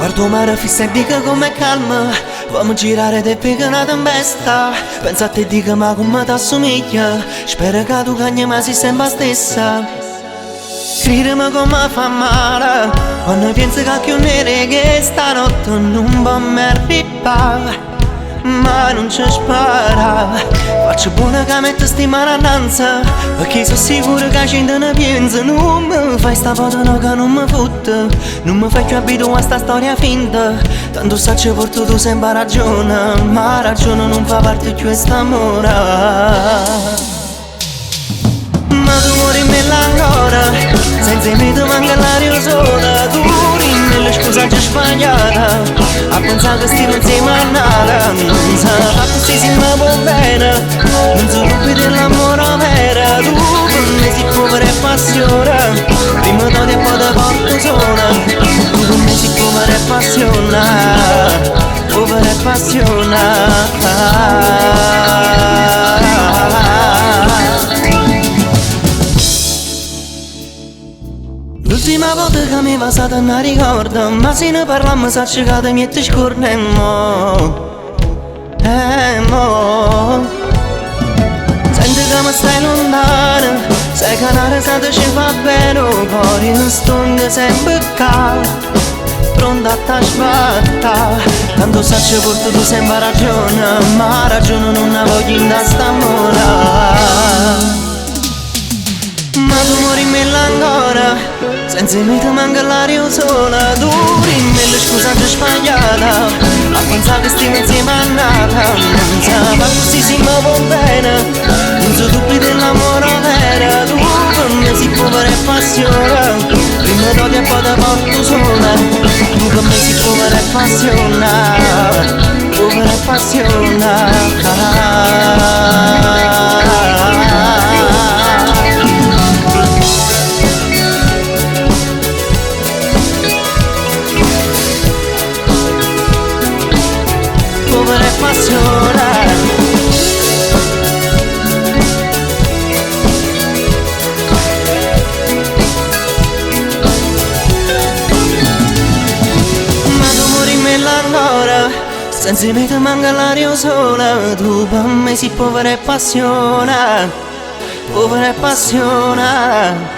Guardo mare fissa e dico come calma. Vamo girare te pica una tempesta. Pensa a te dico ma come t'assomiglia. Spero che tu cagni ma sei sempre la stessa. Cridimi come fa male quando pensi che più nere che stanotte non può mai arrivare. Ma non ci spara. Faccio buona che metto sti mani a danza, perché sono sicuro che gente ne pensa. Non mi fai sta foto no che non mi fotte. Non mi fai più abituare a sta storia finta. Tanto sa ci porto tu sempre ragione, ma ragione non fa parte più quest'amore. Ma tu muori in me ancora, senza me ti manca l'aria sola. Tu rimmi le scuse già sbagliata, a pensare che stiamo insieme a nada. Non sa fatto si ma va bene, non so dubbi dell'amore vero. Tu per me sei povera e passione, prima d'ora e poi ti porto sola. Tu per me sei povera e passione, povera e passione. L'ultima volta che mi è passata non ricordo, ma se ne parliamo sa che mi ti scorda e mo. Senti che mi stai lontano, sai che una risata ci fa bene. Poi in stonda sempre calma, pronta a t'aspettare. Tanto sa che porto tu sempre ragione, ma ragione non la voglio in sta mola. Ma tu muori in me ancora, senza me ti manca l'aria sola. Tu rimmi le scuse già sbagliata, a pensare che stiamo insieme a nata. Non sa ma così si ma va bene, non so dubbi dell'amore vero. Tu per me sei povera e passione, prima d'odio e poi ti porto sola. Tu per me sei povera e passione, povera e passione. Povera e passione. Ma tu muori in me ancora, senza me ti manca l'aria sola. Tu per me sei povera e passione, povera e passione.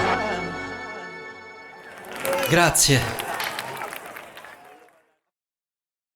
Grazie.